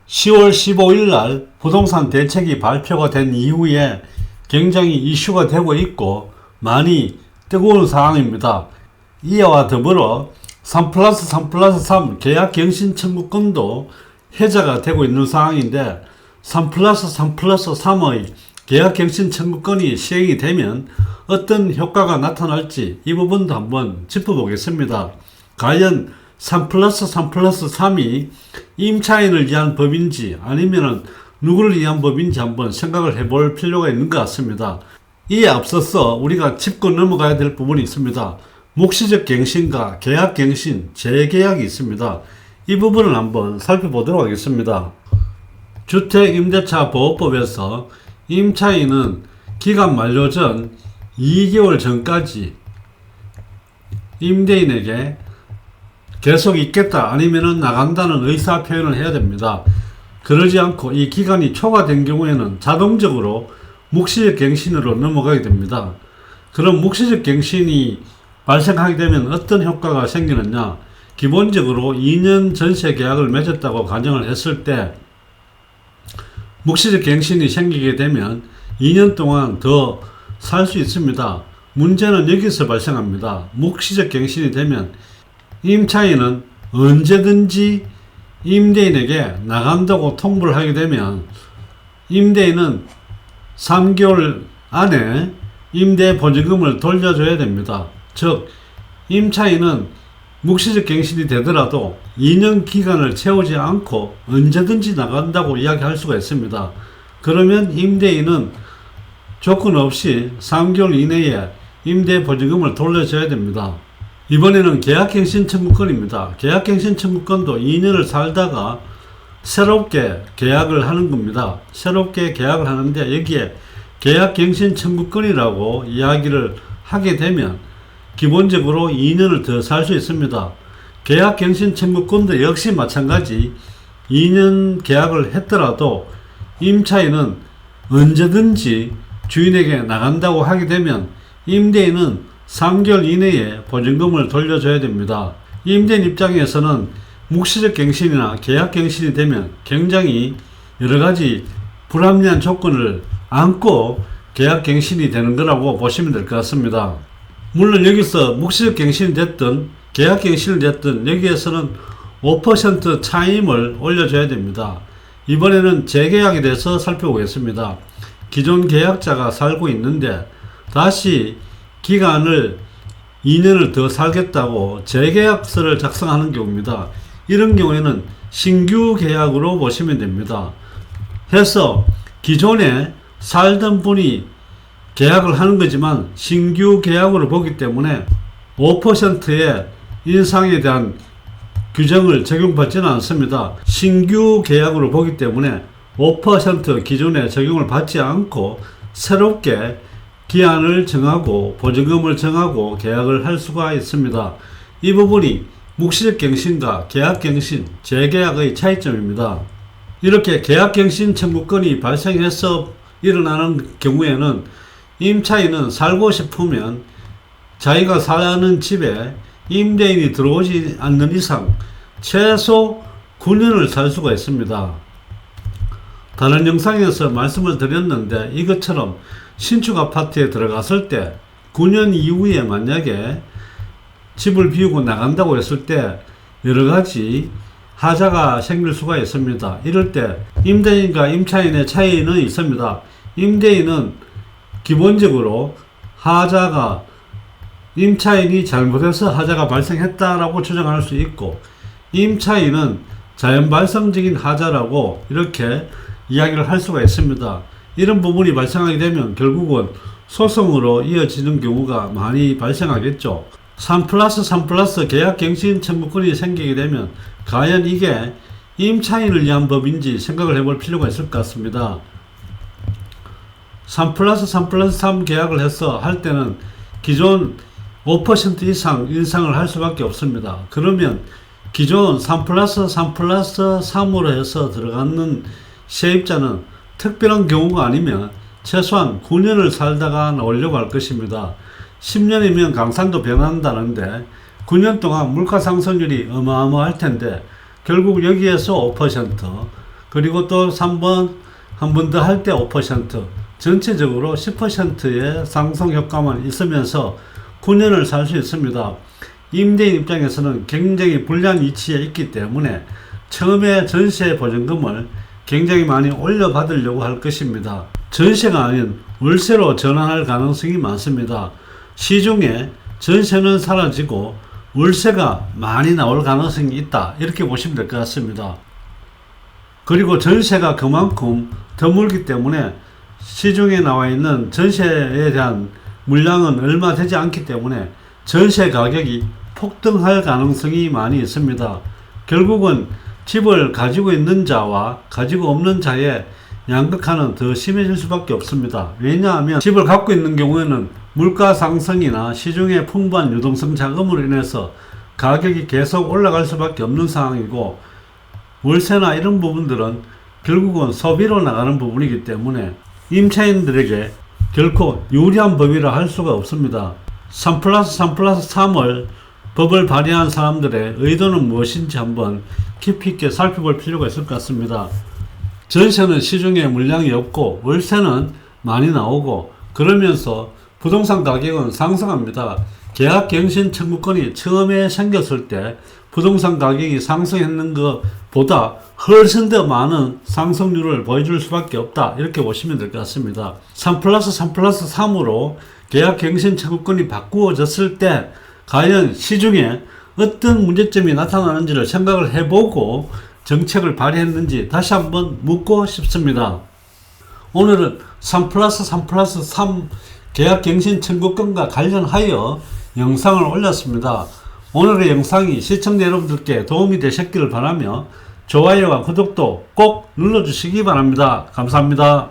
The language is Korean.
10월 15일 날 부동산 대책이 발표가 된 이후에 굉장히 이슈가 되고 있고 많이 뜨거운 상황입니다. 이와 더불어 3+3+3 계약갱신 청구권도 해제가 되고 있는 상황인데 3+3+3의 계약갱신 청구권이 시행이 되면 어떤 효과가 나타날지 이 부분도 한번 짚어보겠습니다. 과연 3+3+3이 임차인을 위한 법인지 아니면 누구를 위한 법인지 한번 생각을 해볼 필요가 있는 것 같습니다. 이에 앞서서 우리가 짚고 넘어가야 될 부분이 있습니다. 묵시적 갱신과 계약갱신, 재계약이 있습니다. 이 부분을 한번 살펴보도록 하겠습니다. 주택임대차보호법에서 임차인은 기간 만료 전 2개월 전까지 임대인에게 계속 있겠다 아니면 나간다는 의사 표현을 해야 됩니다. 그러지 않고 이 기간이 초과된 경우에는 자동적으로 묵시적 갱신으로 넘어가게 됩니다. 그럼 묵시적 갱신이 발생하게 되면 어떤 효과가 생기느냐? 기본적으로 2년 전세 계약을 맺었다고 가정을 했을 때 묵시적 갱신이 생기게 되면 2년 동안 더 살 수 있습니다. 문제는 여기서 발생합니다. 묵시적 갱신이 되면 임차인은 언제든지 임대인에게 나간다고 통보를 하게 되면 임대인은 3개월 안에 임대 보증금을 돌려줘야 됩니다. 즉 임차인은 묵시적 갱신이 되더라도 2년 기간을 채우지 않고 언제든지 나간다고 이야기할 수가 있습니다. 그러면 임대인은 조건 없이 3개월 이내에 임대 보증금을 돌려줘야 됩니다. 이번에는 계약갱신 청구권입니다. 계약갱신 청구권도 2년을 살다가 새롭게 계약을 하는 겁니다. 새롭게 계약을 하는데 여기에 계약갱신 청구권이라고 이야기를 하게 되면 기본적으로 2년을 더 살 수 있습니다. 계약갱신 청구권도 역시 마찬가지 2년 계약을 했더라도 임차인은 언제든지 주인에게 나간다고 하게 되면 임대인은 3개월 이내에 보증금을 돌려줘야 됩니다. 임대인 입장에서는 묵시적 갱신이나 계약 갱신이 되면 굉장히 여러가지 불합리한 조건을 안고 계약 갱신이 되는 거라고 보시면 될 것 같습니다. 물론 여기서 묵시적 갱신이 됐든 계약 갱신이 됐든 여기에서는 5% 차임을 올려줘야 됩니다. 이번에는 재계약에 대해서 살펴보겠습니다. 기존 계약자가 살고 있는데 다시 기간을 2년을 더 살겠다고 재계약서를 작성하는 경우입니다. 이런 경우에는 신규 계약으로 보시면 됩니다. 해서 기존에 살던 분이 계약을 하는 거지만 신규 계약으로 보기 때문에 5%의 인상에 대한 규정을 적용받지는 않습니다. 신규 계약으로 보기 때문에 5% 기존에 적용을 받지 않고 새롭게 기한을 정하고 보증금을 정하고 계약을 할 수가 있습니다. 이 부분이 묵시적 갱신과 계약갱신, 재계약의 차이점입니다. 이렇게 계약갱신 청구권이 발생해서 일어나는 경우에는 임차인은 살고 싶으면 자기가 사는 집에 임대인이 들어오지 않는 이상 최소 9년을 살 수가 있습니다. 다른 영상에서 말씀을 드렸는데 이것처럼 신축 아파트에 들어갔을 때 9년 이후에 만약에 집을 비우고 나간다고 했을 때 여러가지 하자가 생길 수가 있습니다. 이럴 때 임대인과 임차인의 차이는 있습니다. 임대인은 기본적으로 하자가 임차인이 잘못해서 하자가 발생했다라고 주장할 수 있고 임차인은 자연 발생적인 하자라고 이렇게 이야기를 할 수가 있습니다. 이런 부분이 발생하게 되면 결국은 소송으로 이어지는 경우가 많이 발생하겠죠. 3+3+ 계약갱신 청구권이 생기게 되면 과연 이게 임차인을 위한 법인지 생각을 해볼 필요가 있을 것 같습니다. 3+3+3 계약을 해서 할 때는 기존 5% 이상 인상을 할 수밖에 없습니다. 그러면 기존 3+3+3으로 해서 들어가는 세입자는 특별한 경우가 아니면 최소한 9년을 살다가 나오려고 할 것입니다. 10년이면 강산도 변한다는데 9년 동안 물가 상승률이 어마어마할 텐데 결국 여기에서 5%, 그리고 또 3번 한 번 더 할 때 5%, 전체적으로 10%의 상승 효과만 있으면서 9년을 살 수 있습니다. 임대인 입장에서는 굉장히 불리한 위치에 있기 때문에 처음에 전세 보증금을 굉장히 많이 올려받으려고 할 것입니다. 전세가 아닌 월세로 전환할 가능성이 많습니다. 시중에 전세는 사라지고 월세가 많이 나올 가능성이 있다, 이렇게 보시면 될 것 같습니다. 그리고 전세가 그만큼 드물기 때문에 시중에 나와 있는 전세에 대한 물량은 얼마 되지 않기 때문에 전세 가격이 폭등할 가능성이 많이 있습니다. 결국은 집을 가지고 있는 자와 가지고 없는 자의 양극화는 더 심해질 수밖에 없습니다. 왜냐하면 집을 갖고 있는 경우에는 물가 상승이나 시중의 풍부한 유동성 자금으로 인해서 가격이 계속 올라갈 수밖에 없는 상황이고, 월세나 이런 부분들은 결국은 소비로 나가는 부분이기 때문에 임차인들에게 결코 유리한 법이라 할 수가 없습니다. 3+3+3을 법을 발의한 사람들의 의도는 무엇인지 한번 깊이 있게 살펴볼 필요가 있을 것 같습니다. 전세는 시중에 물량이 없고 월세는 많이 나오고 그러면서 부동산 가격은 상승합니다. 계약갱신 청구권이 처음에 생겼을 때 부동산 가격이 상승했는 것보다 훨씬 더 많은 상승률을 보여줄 수밖에 없다, 이렇게 보시면 될 것 같습니다. 3+3+3으로 계약갱신 청구권이 바꾸어졌을 때 과연 시중에 어떤 문제점이 나타나는지를 생각을 해보고 정책을 발휘했는지 다시 한번 묻고 싶습니다. 오늘은 3+3+3 계약갱신 청구권과 관련하여 영상을 올렸습니다. 오늘의 영상이 시청자 여러분들께 도움이 되셨기를 바라며 좋아요와 구독도 꼭 눌러주시기 바랍니다. 감사합니다.